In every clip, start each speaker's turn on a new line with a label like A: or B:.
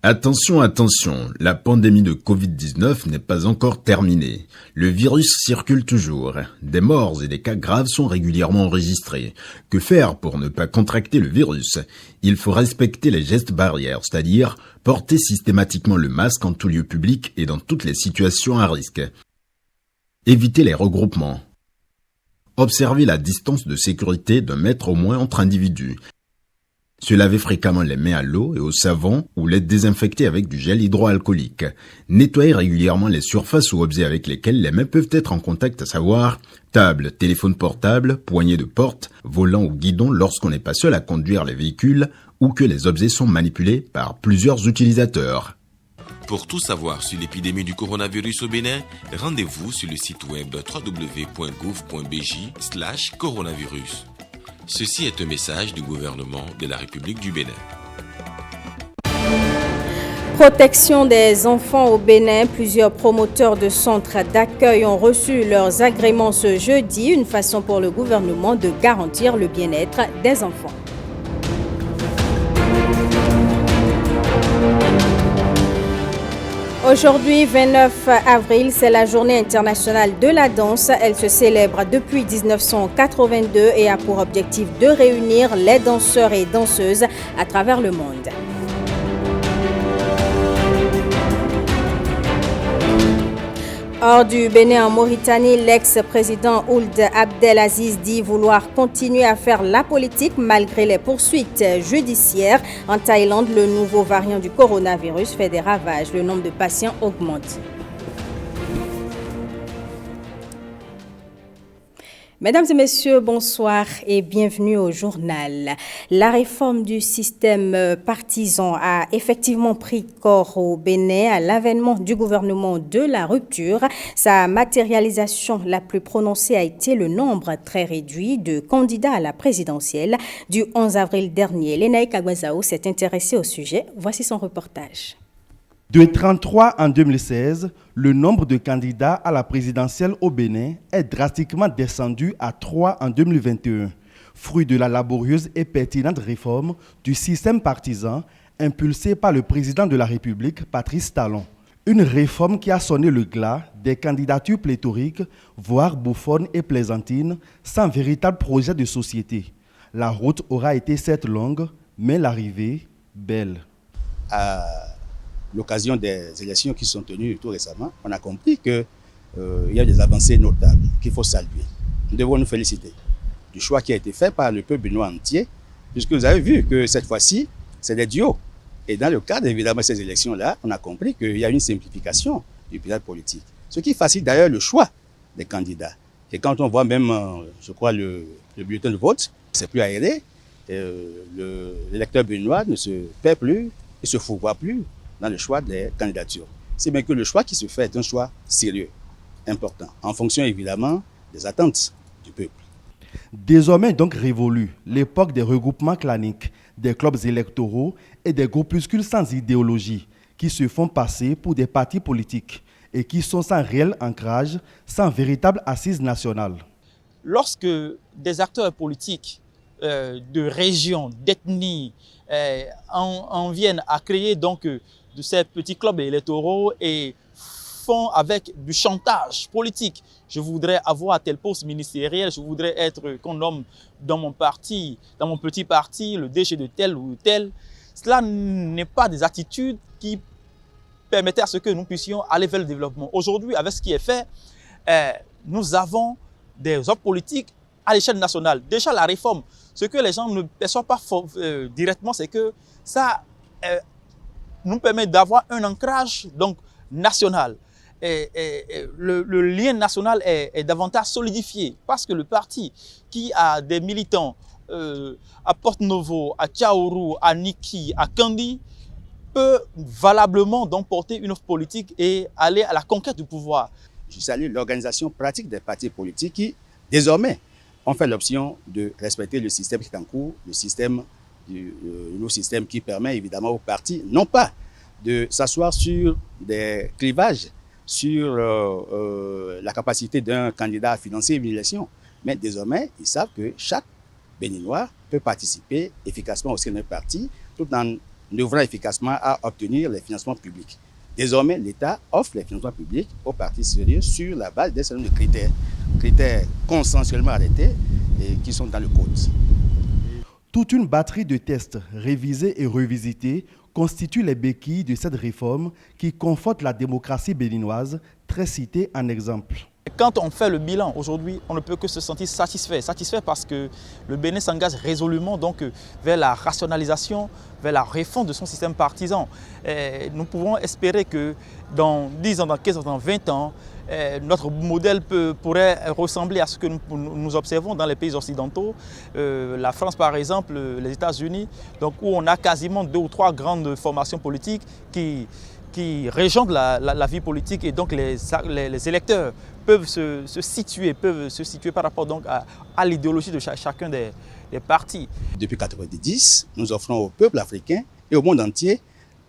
A: Attention, attention, la pandémie de Covid-19 n'est pas encore terminée. Le virus circule toujours. Des morts et des cas graves sont régulièrement enregistrés. Que faire pour ne pas contracter le virus? Il faut respecter les gestes barrières, c'est-à-dire porter systématiquement le masque en tout lieu public et dans toutes les situations à risque. Éviter les regroupements. Observer la distance de sécurité d'1 mètre au moins entre individus. Se laver fréquemment les mains à l'eau et au savon ou les désinfecter avec du gel hydroalcoolique. Nettoyer régulièrement les surfaces ou objets avec lesquels les mains peuvent être en contact, à savoir table, téléphone portable, poignée de porte, volant ou guidon lorsqu'on n'est pas seul à conduire les véhicules ou que les objets sont manipulés par plusieurs utilisateurs.
B: Pour tout savoir sur l'épidémie du coronavirus au Bénin, rendez-vous sur le site web www.gouv.bj/coronavirus. Ceci est un message du gouvernement de la République du Bénin.
C: Protection des enfants au Bénin, plusieurs promoteurs de centres d'accueil ont reçu leurs agréments ce jeudi, une façon pour le gouvernement de garantir le bien-être des enfants. Aujourd'hui, 29 avril, c'est la journée internationale de la danse. Elle se célèbre depuis 1982 et a pour objectif de réunir les danseurs et danseuses à travers le monde. Hors du Bénin en Mauritanie, l'ex-président Ould Abdelaziz dit vouloir continuer à faire la politique malgré les poursuites judiciaires. En Thaïlande, le nouveau variant du coronavirus fait des ravages. Le nombre de patients augmente. Mesdames et messieurs, bonsoir et bienvenue au journal. La réforme du système partisan a effectivement pris corps au Bénin à l'avènement du gouvernement de la rupture. Sa matérialisation la plus prononcée a été le nombre très réduit de candidats à la présidentielle du 11 avril dernier. Lénaï Kagwazao s'est intéressée au sujet. Voici son reportage.
D: De 33 en 2016, le nombre de candidats à la présidentielle au Bénin est drastiquement descendu à 3 en 2021, fruit de la laborieuse et pertinente réforme du système partisan impulsée par le président de la République, Patrice Talon. Une réforme qui a sonné le glas des candidatures pléthoriques, voire bouffonnes et plaisantines, sans véritable projet de société. La route aura été certes longue, mais l'arrivée, belle.
E: L'occasion des élections qui sont tenues tout récemment, on a compris qu'il y a des avancées notables qu'il faut saluer. Nous devons nous féliciter du choix qui a été fait par le peuple béninois entier, puisque vous avez vu que cette fois-ci, c'est des duos. Et dans le cadre évidemment de ces élections-là, on a compris qu'il y a une simplification du pilote politique, ce qui facilite d'ailleurs le choix des candidats. Et quand on voit même, je crois, le bulletin de vote, c'est plus aéré, l'électeur béninois ne se perd plus, il se fourvoie plus dans le choix des candidatures. C'est bien que le choix qui se fait est un choix sérieux, important, en fonction évidemment des attentes du peuple.
D: Désormais donc révolue l'époque des regroupements claniques, des clubs électoraux et des groupuscules sans idéologie qui se font passer pour des partis politiques et qui sont sans réel ancrage, sans véritable assise nationale.
F: Lorsque des acteurs politiques de régions, d'ethnies, en viennent à créer donc de ces petits clubs électoraux et font avec du chantage politique. Je voudrais avoir tel poste ministériel, je voudrais être qu'on nomme dans mon parti, dans mon petit parti, le DG de tel ou tel. Cela n'est pas des attitudes qui permettaient à ce que nous puissions aller vers le développement. Aujourd'hui, avec ce qui est fait, nous avons des hommes politiques à l'échelle nationale. Déjà, la réforme, ce que les gens ne perçoivent pas directement, c'est que ça nous permet d'avoir un ancrage donc, national. Le lien national est davantage solidifié parce que le parti qui a des militants à Porto-Novo, à Tchaourou, à Niki, à Kandi, peut valablement donc porter une offre politique et aller à la conquête du pouvoir.
E: Je salue l'organisation pratique des partis politiques qui, désormais, ont fait l'option de respecter le système qui est en cours, le nouveau système qui permet évidemment aux partis, non pas de s'asseoir sur des clivages, sur la capacité d'un candidat à financer une élection, mais désormais, ils savent que chaque Béninois peut participer efficacement au sein d'un parti tout en nous œuvrons efficacement à obtenir les financements publics. Désormais, l'État offre les financements publics aux partis sérieux sur la base d'un certain nombre de critères consensuellement arrêtés et qui sont dans le code.
D: Toute une batterie de tests révisés et revisités constitue les béquilles de cette réforme qui conforte la démocratie béninoise, très citée en exemple.
F: Quand on fait le bilan aujourd'hui, on ne peut que se sentir satisfait. Satisfait parce que le Bénin s'engage résolument donc vers la rationalisation, vers la réforme de son système partisan. Et nous pouvons espérer que dans 10 ans, dans 15 ans, dans 20 ans, notre modèle pourrait ressembler à ce que nous observons dans les pays occidentaux. La France par exemple, les États-Unis, donc où on a quasiment 2 ou 3 grandes formations politiques qui régent la vie politique et donc les électeurs peuvent se situer par rapport donc à l'idéologie de chacun des partis.
E: Depuis 1990, nous offrons au peuple africain et au monde entier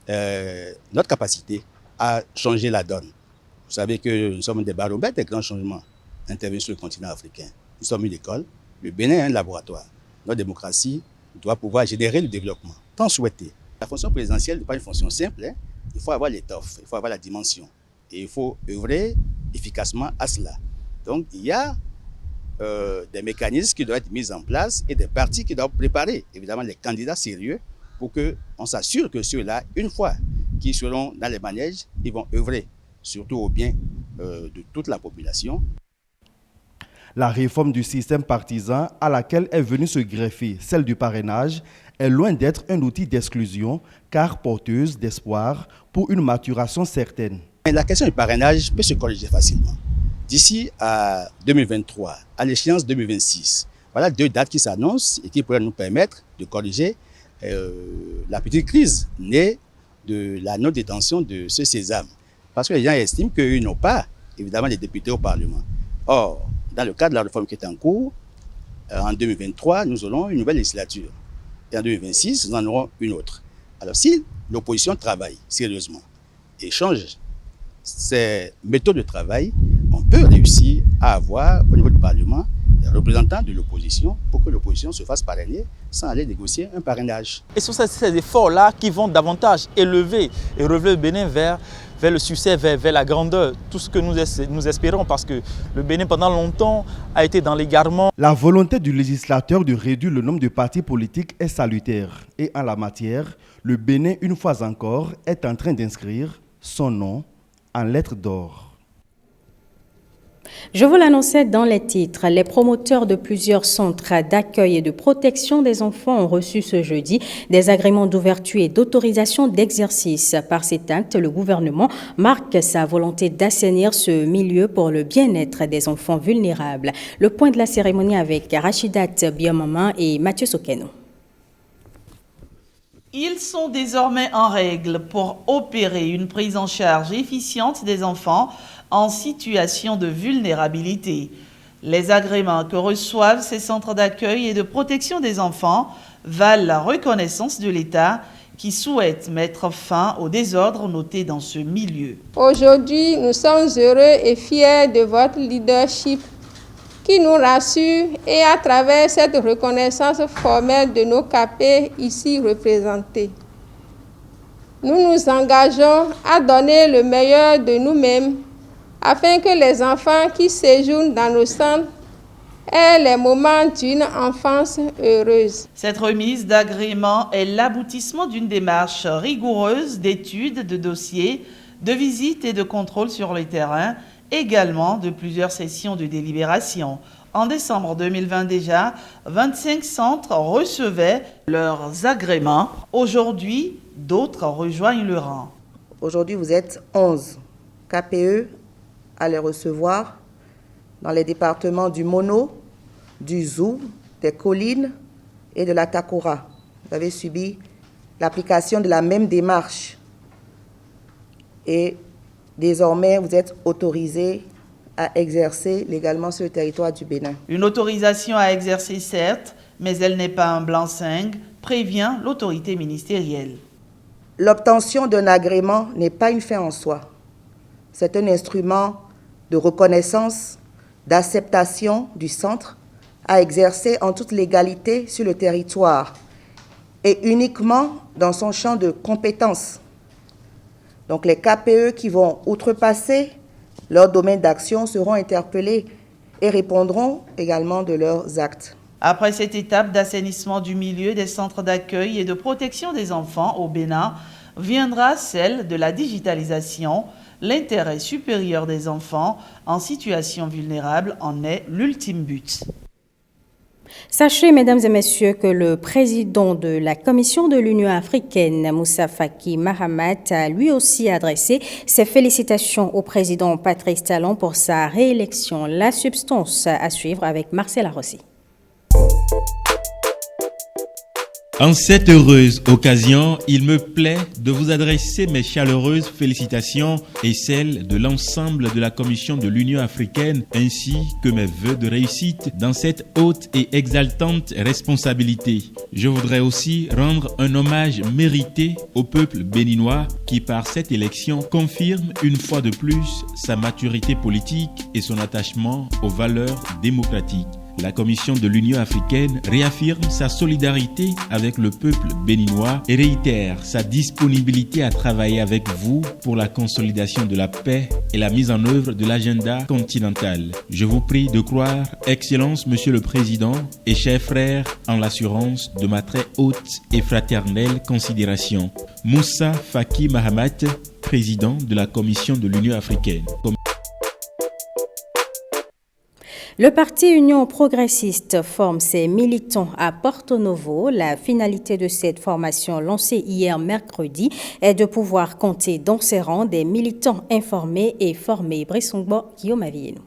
E: notre capacité à changer la donne. Vous savez que nous sommes des baromètres des grands changements intervenus sur le continent africain. Nous sommes une école, le Bénin est un laboratoire. Notre démocratie doit pouvoir générer le développement, tant souhaité. La fonction présidentielle n'est pas une fonction simple, hein. Il faut avoir l'étoffe, il faut avoir la dimension. Et il faut œuvrer efficacement à cela. Donc il y a des mécanismes qui doivent être mis en place et des partis qui doivent préparer, évidemment, les candidats sérieux pour qu'on s'assure que ceux-là, une fois qu'ils seront dans les manèges, ils vont œuvrer surtout au bien de toute la population.
D: La réforme du système partisan à laquelle est venue se greffer celle du parrainage est loin d'être un outil d'exclusion car porteuse d'espoir pour une maturation certaine.
E: La question du parrainage peut se corriger facilement. D'ici à 2023, à l'échéance 2026, voilà 2 dates qui s'annoncent et qui pourraient nous permettre de corriger la petite crise née de la non-détention de ce sésame. Parce que les gens estiment qu'ils n'ont pas, évidemment, des députés au Parlement. Or, dans le cadre de la réforme qui est en cours, en 2023, nous aurons une nouvelle législature. Et en 2026, nous en aurons une autre. Alors, si l'opposition travaille sérieusement et change ses méthodes de travail, on peut réussir à avoir au niveau du Parlement des représentants de l'opposition pour que l'opposition se fasse parrainer sans aller négocier un parrainage.
F: Et ce sont ces efforts-là qui vont davantage élever et relever le Bénin vers le succès, vers la grandeur, tout ce que nous espérons parce que le Bénin pendant longtemps a été dans l'égarement.
D: La volonté du législateur de réduire le nombre de partis politiques est salutaire et en la matière, le Bénin, une fois encore, est en train d'inscrire son nom en lettres d'or.
C: Je vous l'annonçais dans les titres, les promoteurs de plusieurs centres d'accueil et de protection des enfants ont reçu ce jeudi des agréments d'ouverture et d'autorisation d'exercice. Par cet acte, le gouvernement marque sa volonté d'assainir ce milieu pour le bien-être des enfants vulnérables. Le point de la cérémonie avec Rachidat Biamama et Mathieu Sokeno.
G: Ils sont désormais en règle pour opérer une prise en charge efficiente des enfants en situation de vulnérabilité. Les agréments que reçoivent ces centres d'accueil et de protection des enfants valent la reconnaissance de l'État qui souhaite mettre fin au désordre noté dans ce milieu.
H: Aujourd'hui, nous sommes heureux et fiers de votre leadership qui nous rassure et à travers cette reconnaissance formelle de nos capés ici représentés. Nous nous engageons à donner le meilleur de nous-mêmes afin que les enfants qui séjournent dans nos centres aient les moments d'une enfance heureuse.
G: Cette remise d'agrément est l'aboutissement d'une démarche rigoureuse d'études, de dossiers, de visites et de contrôles sur le terrain, également de plusieurs sessions de délibération. En décembre 2020 déjà, 25 centres recevaient leurs agréments. Aujourd'hui, d'autres rejoignent le rang.
I: Aujourd'hui, vous êtes 11 KPE à les recevoir dans les départements du Mono, du Zou, des Collines et de la Takora. Vous avez subi l'application de la même démarche et désormais vous êtes autorisés à exercer légalement sur le territoire du Bénin.
G: Une autorisation à exercer certes, mais elle n'est pas un blanc-seing, prévient l'autorité ministérielle.
I: L'obtention d'un agrément n'est pas une fin en soi. C'est un instrument de reconnaissance, d'acceptation du centre à exercer en toute légalité sur le territoire et uniquement dans son champ de compétences. Donc les KPE qui vont outrepasser leur domaine d'action seront interpellés et répondront également de leurs actes.
G: Après cette étape d'assainissement du milieu des centres d'accueil et de protection des enfants au Bénin, viendra celle de la digitalisation. L'intérêt supérieur des enfants en situation vulnérable en est l'ultime but.
C: Sachez, mesdames et messieurs, que le président de la Commission de l'Union africaine, Moussa Faki Mahamat, a lui aussi adressé ses félicitations au président Patrice Talon pour sa réélection. La substance à suivre avec Marcela Rossi.
J: En cette heureuse occasion, il me plaît de vous adresser mes chaleureuses félicitations et celles de l'ensemble de la Commission de l'Union africaine ainsi que mes vœux de réussite dans cette haute et exaltante responsabilité. Je voudrais aussi rendre un hommage mérité au peuple béninois qui par cette élection confirme une fois de plus sa maturité politique et son attachement aux valeurs démocratiques. La Commission de l'Union africaine réaffirme sa solidarité avec le peuple béninois et réitère sa disponibilité à travailler avec vous pour la consolidation de la paix et la mise en œuvre de l'agenda continental. Je vous prie de croire, Excellence Monsieur le Président et chers frères, en l'assurance de ma très haute et fraternelle considération. Moussa Faki Mahamat, Président de la Commission de l'Union africaine.
C: Le parti Union progressiste forme ses militants à Porto Novo. La finalité de cette formation lancée hier mercredi est de pouvoir compter dans ses rangs des militants informés et formés. Brissongbo, Guillaume Avienou.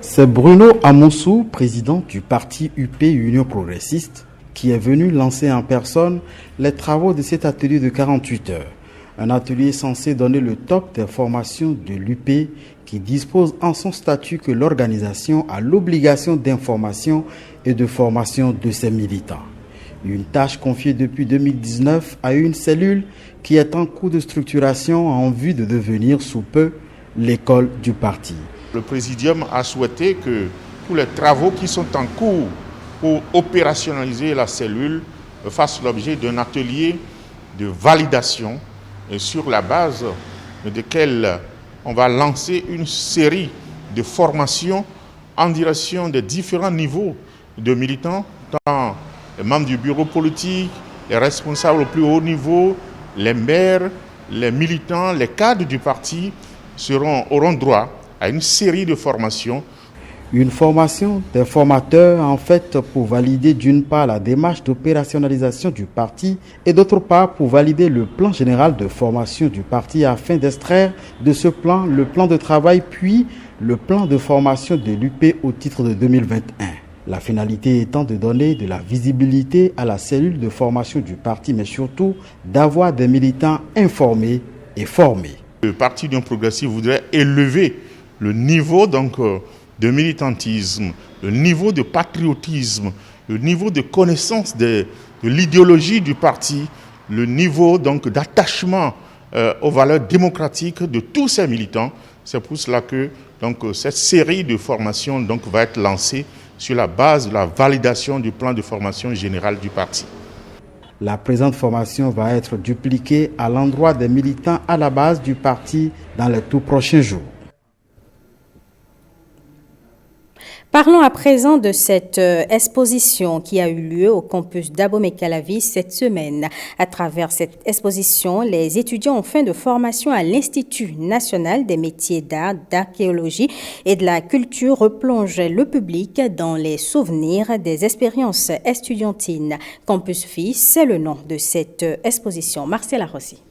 D: C'est Bruno Amoussou, président du parti UP Union progressiste, qui est venu lancer en personne les travaux de cet atelier de 48 heures. Un atelier censé donner le top des formations de l'UP qui dispose en son statut que l'organisation a l'obligation d'information et de formation de ses militants. Une tâche confiée depuis 2019 à une cellule qui est en cours de structuration en vue de devenir sous peu l'école du parti.
K: Le Présidium a souhaité que tous les travaux qui sont en cours pour opérationnaliser la cellule fassent l'objet d'un atelier de validation sur la base desquels on va lancer une série de formations en direction des différents niveaux de militants, tant les membres du bureau politique, les responsables au plus haut niveau, les maires, les militants, les cadres du parti auront droit à une série de formations.
D: Une formation des formateurs en fait pour valider d'une part la démarche d'opérationnalisation du parti et d'autre part pour valider le plan général de formation du parti afin d'extraire de ce plan le plan de travail puis le plan de formation de l'UP au titre de 2021. La finalité étant de donner de la visibilité à la cellule de formation du parti mais surtout d'avoir des militants informés et formés.
K: Le parti Union progressiste voudrait élever le niveau de militantisme, le niveau de patriotisme, le niveau de connaissance de l'idéologie du parti, le niveau d'attachement aux valeurs démocratiques de tous ces militants. C'est pour cela que cette série de formations va être lancée sur la base de la validation du plan de formation générale du parti.
D: La présente formation va être dupliquée à l'endroit des militants à la base du parti dans les tout prochains jours.
C: Parlons à présent de cette exposition qui a eu lieu au campus d'Abomey-Calavi cette semaine. À travers cette exposition, les étudiants en fin de formation à l'Institut national des métiers d'art, d'archéologie et de la culture replongent le public dans les souvenirs des expériences estudiantines. Campus Vie, c'est le nom de cette exposition. Marcela Rossi.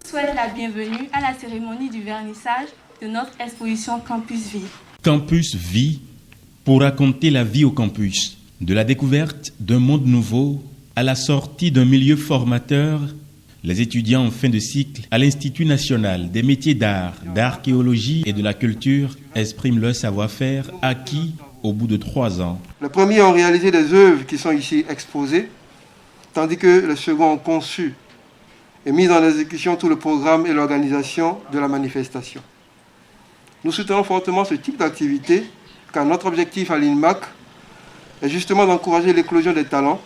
L: Je souhaite la bienvenue à la cérémonie du vernissage de notre exposition Campus Vie.
J: Campus Vie, pour raconter la vie au campus, de la découverte d'un monde nouveau à la sortie d'un milieu formateur, les étudiants en fin de cycle à l'Institut national des métiers d'art, d'archéologie et de la culture expriment leur savoir-faire acquis au bout de 3 ans.
M: Les premiers ont réalisé des œuvres qui sont ici exposées, tandis que les seconds ont conçu et mis en exécution tout le programme et l'organisation de la manifestation. Nous soutenons fortement ce type d'activité car notre objectif à l'INMAC est justement d'encourager l'éclosion des talents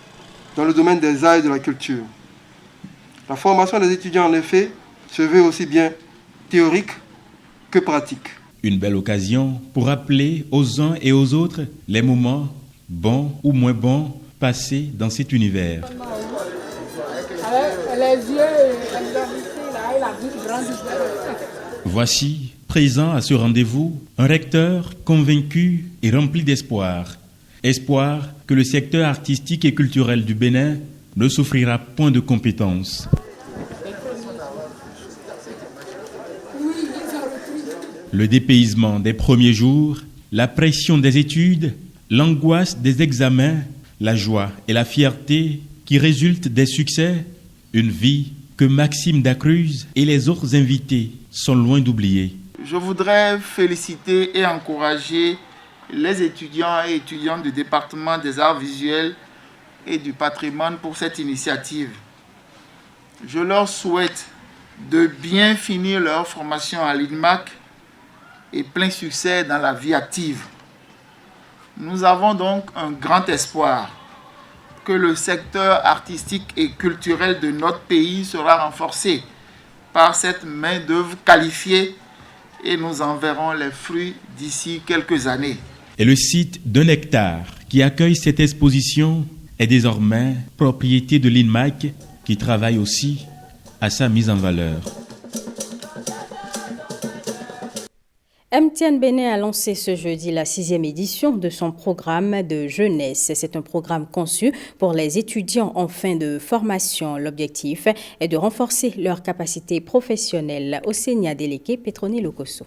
M: dans le domaine des arts et de la culture. La formation des étudiants, en effet, se veut aussi bien théorique que pratique.
J: Une belle occasion pour rappeler aux uns et aux autres les moments, bons ou moins bons, passés dans cet univers. Voici, présent à ce rendez-vous, un recteur convaincu et rempli d'espoir. Espoir que le secteur artistique et culturel du Bénin ne souffrira point de compétences. Le dépaysement des premiers jours, la pression des études, l'angoisse des examens, la joie et la fierté qui résultent des succès, une vie que Maxime Dacruz et les autres invités sont loin d'oublier.
N: Je voudrais féliciter et encourager les étudiants et étudiantes du département des arts visuels et du patrimoine pour cette initiative. Je leur souhaite de bien finir leur formation à l'INMAC et plein succès dans la vie active. Nous avons donc un grand espoir que le secteur artistique et culturel de notre pays sera renforcé par cette main-d'œuvre qualifiée et nous en verrons les fruits d'ici quelques années.
J: Et le site d'un hectare qui accueille cette exposition est désormais propriété de l'INMAC qui travaille aussi à sa mise en valeur.
C: MTN Bénin a lancé ce jeudi la 6e édition de son programme de jeunesse. C'est un programme conçu pour les étudiants en fin de formation. L'objectif est de renforcer leurs capacités professionnelles. Osenia Deleke, Petroni Lokoso.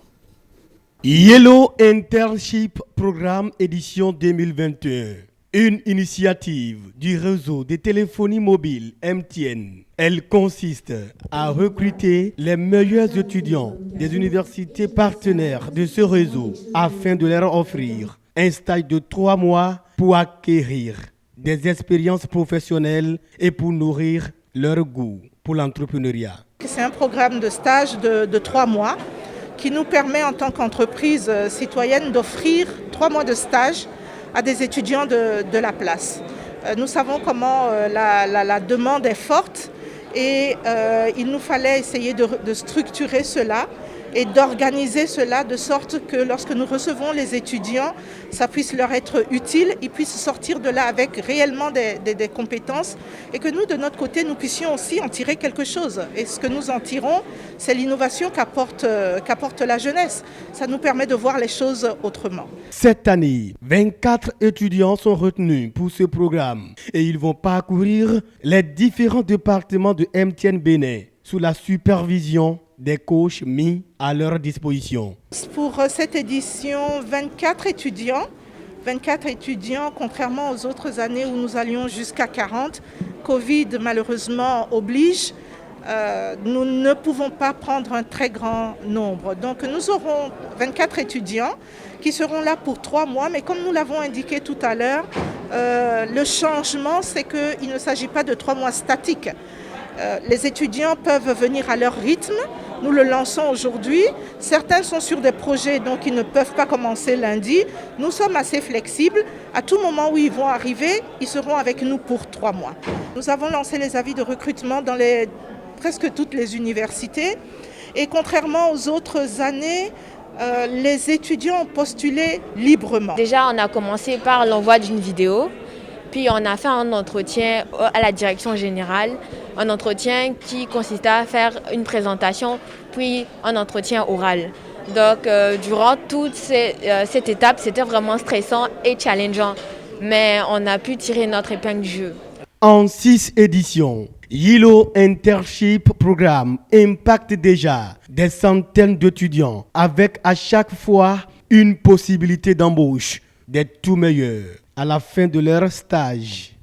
O: Yellow Internship Programme édition 2021. Une initiative du réseau de téléphonie mobile MTN. Elle consiste à recruter les meilleurs étudiants des universités partenaires de ce réseau afin de leur offrir un stage de 3 mois pour acquérir des expériences professionnelles et pour nourrir leur goût pour l'entrepreneuriat.
P: C'est un programme de stage de 3 mois qui nous permet en tant qu'entreprise citoyenne d'offrir 3 mois de stage à des étudiants de la place. Nous savons comment la demande est forte et il nous fallait essayer de structurer cela et d'organiser cela de sorte que lorsque nous recevons les étudiants, ça puisse leur être utile, ils puissent sortir de là avec réellement des compétences et que nous, de notre côté, nous puissions aussi en tirer quelque chose. Et ce que nous en tirons, c'est l'innovation qu'apporte la jeunesse. Ça nous permet de voir les choses autrement.
O: Cette année, 24 étudiants sont retenus pour ce programme et ils vont parcourir les différents départements de MTN Bénin sous la supervision des coachs mis à leur disposition.
P: Pour cette édition, 24 étudiants, contrairement aux autres années où nous allions jusqu'à 40. Covid, malheureusement, oblige. Nous ne pouvons pas prendre un très grand nombre. Donc nous aurons 24 étudiants qui seront là pour 3 mois, mais comme nous l'avons indiqué tout à l'heure, le changement, c'est qu'il ne s'agit pas de 3 mois statiques. Les étudiants peuvent venir à leur rythme. Nous le lançons aujourd'hui. Certains sont sur des projets, donc ils ne peuvent pas commencer lundi. Nous sommes assez flexibles. À tout moment où ils vont arriver, ils seront avec nous pour 3 mois. Nous avons lancé les avis de recrutement dans presque toutes les universités. Et contrairement aux autres années, les étudiants ont postulé librement.
Q: Déjà, on a commencé par l'envoi d'une vidéo. Puis on a fait un entretien à la direction générale, un entretien qui consistait à faire une présentation, puis un entretien oral. Donc durant toute cette étape, c'était vraiment stressant et challengeant, mais on a pu tirer notre épingle du jeu.
O: En 6 éditions, Yellow Internship Programme impacte déjà des centaines d'étudiants avec à chaque fois une possibilité d'embauche des tout meilleurs à la fin de leur stage.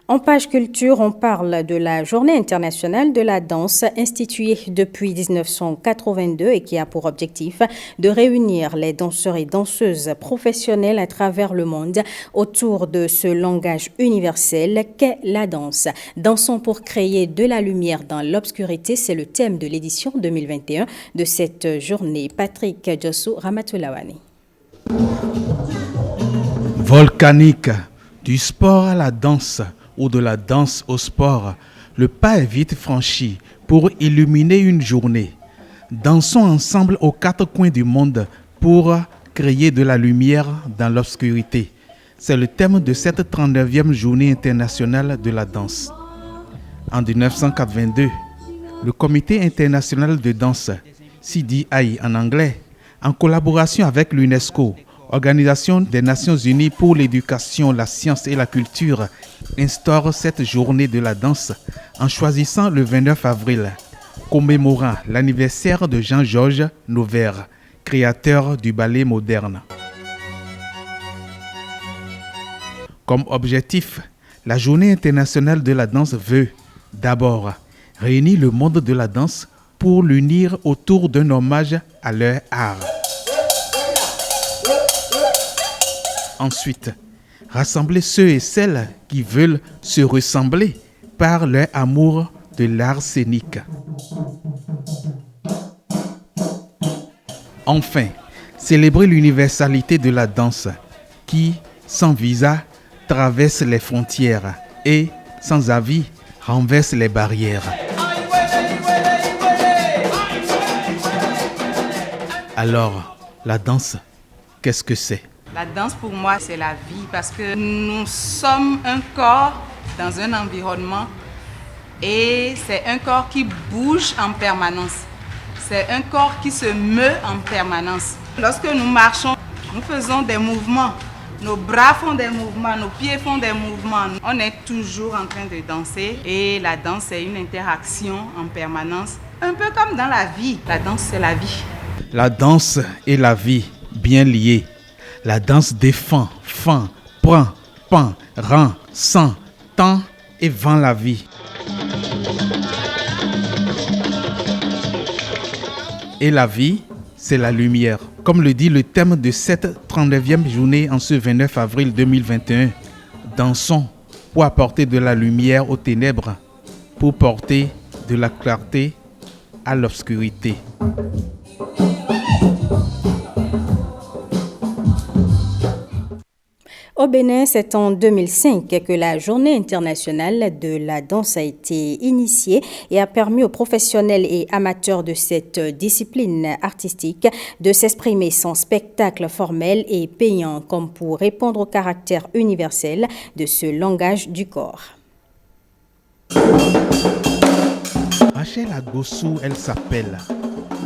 C: En page culture, on parle de la Journée internationale de la danse instituée depuis 1982 et qui a pour objectif de réunir les danseurs et danseuses professionnels à travers le monde autour de ce langage universel qu'est la danse. Dansons pour créer de la lumière dans l'obscurité, c'est le thème de l'édition 2021 de cette journée. Patrick Jossou, Ramatoulawani.
R: Volcanique, du sport à la danse ou de la danse au sport, le pas est vite franchi pour illuminer une journée. Dansons ensemble aux quatre coins du monde pour créer de la lumière dans l'obscurité. C'est le thème de cette 39e journée internationale de la danse. En 1982, le Comité international de danse, CDI en anglais, en collaboration avec l'UNESCO, Organisation des Nations Unies pour l'éducation, la science et la culture, instaure cette journée de la danse en choisissant le 29 avril, commémorant l'anniversaire de Jean-Georges Noverre, créateur du ballet moderne. Comme objectif, la Journée internationale de la danse veut, d'abord, réunir le monde de la danse pour l'unir autour d'un hommage à leur art. Ensuite, rassembler ceux et celles qui veulent se ressembler par leur amour de l'art scénique. Enfin, célébrer l'universalité de la danse qui, sans visa, traverse les frontières et, sans avis, renverse les barrières. Alors, la danse, qu'est-ce que c'est?
S: La danse pour moi c'est la vie parce que nous sommes un corps dans un environnement et c'est un corps qui bouge en permanence. C'est un corps qui se meut en permanence. Lorsque nous marchons, nous faisons des mouvements. Nos bras font des mouvements, nos pieds font des mouvements. On est toujours en train de danser et la danse c'est une interaction en permanence. Un peu comme dans la vie. La danse c'est la vie.
R: La danse et la vie, bien liées. La danse défend, fend, prend, pend, rend, sent, tend et vend la vie. Et la vie, c'est la lumière. Comme le dit le thème de cette 39e journée en ce 29 avril 2021, dansons pour apporter de la lumière aux ténèbres, pour porter de la clarté à l'obscurité.
C: Au Bénin, c'est en 2005 que la Journée internationale de la danse a été initiée et a permis aux professionnels et amateurs de cette discipline artistique de s'exprimer sans spectacle formel et payant, comme pour répondre au caractère universel de ce langage du corps.
R: Rachel Agossou, elle s'appelle.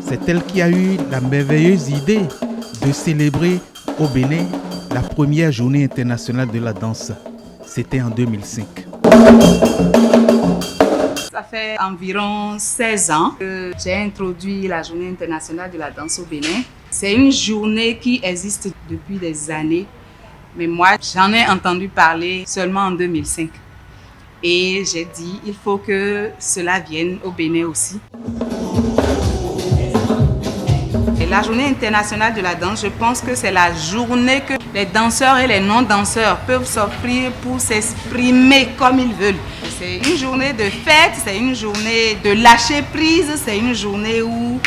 R: C'est elle qui a eu la merveilleuse idée de célébrer au Bénin la première journée internationale de la danse. C'était en 2005.
S: Ça fait environ 16 ans que j'ai introduit la journée internationale de la danse au Bénin. C'est une journée qui existe depuis des années, mais moi j'en ai entendu parler seulement en 2005. Et j'ai dit, il faut que cela vienne au Bénin aussi. Et la journée internationale de la danse, je pense que c'est la journée que les danseurs et les non-danseurs peuvent s'offrir pour s'exprimer comme ils veulent. C'est une journée de fête, c'est une journée de lâcher prise, c'est une journée où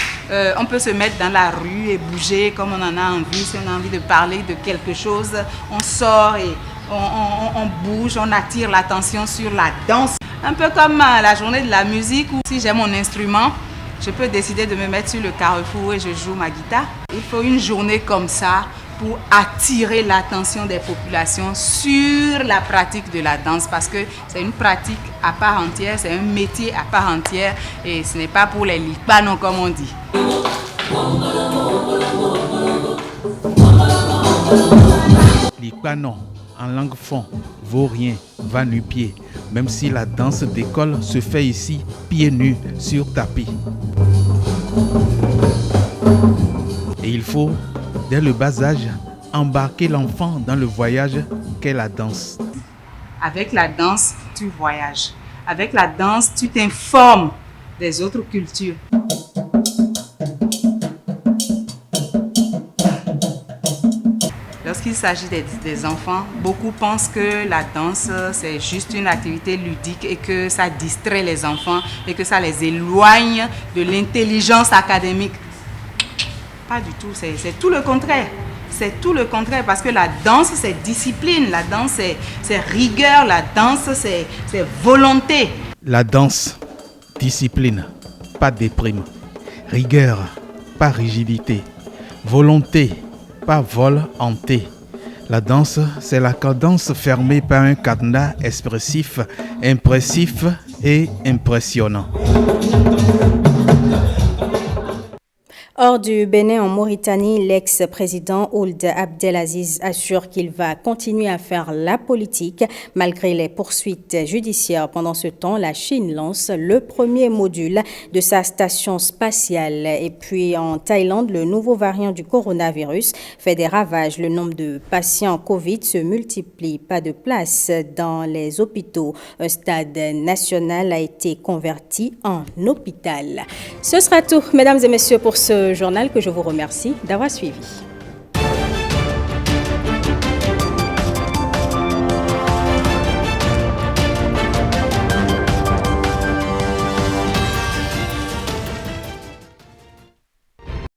S: on peut se mettre dans la rue et bouger comme on en a envie. Si on a envie de parler de quelque chose, on sort et on bouge, on attire l'attention sur la danse. Un peu comme la journée de la musique où si j'ai mon instrument, je peux décider de me mettre sur le carrefour et je joue ma guitare. Il faut une journée comme ça pour attirer l'attention des populations sur la pratique de la danse parce que c'est une pratique à part entière, c'est un métier à part entière et ce n'est pas pour les lipanos comme on dit.
R: Lipano, en langue fond, vaurien, va nu-pied, même si la danse d'école se fait ici pieds nus sur tapis. Et il faut, dès le bas âge, embarquer l'enfant dans le voyage qu'est la danse.
S: Avec la danse, tu voyages. Avec la danse, tu t'informes des autres cultures. Lorsqu'il s'agit des enfants, beaucoup pensent que la danse, c'est juste une activité ludique et que ça distrait les enfants et que ça les éloigne de l'intelligence académique. Pas du tout, c'est tout le contraire. c'est tout le contraire, parce que la danse, c'est discipline, la danse, c'est rigueur, la danse, c'est volonté.
R: La danse, discipline, pas déprime. Rigueur, pas rigidité. Volonté, pas vol hanté. La danse, c'est la cadence fermée par un cadenas expressif, impressif et impressionnant.
C: Hors du Bénin en Mauritanie, l'ex-président Ould Abdelaziz assure qu'il va continuer à faire la politique malgré les poursuites judiciaires. Pendant ce temps, la Chine lance le premier module de sa station spatiale. Et puis en Thaïlande, le nouveau variant du coronavirus fait des ravages. Le nombre de patients Covid se multiplie. Pas de place dans les hôpitaux. Un stade national a été converti en hôpital. Ce sera tout, mesdames et messieurs, pour ce journal que je vous remercie d'avoir suivi.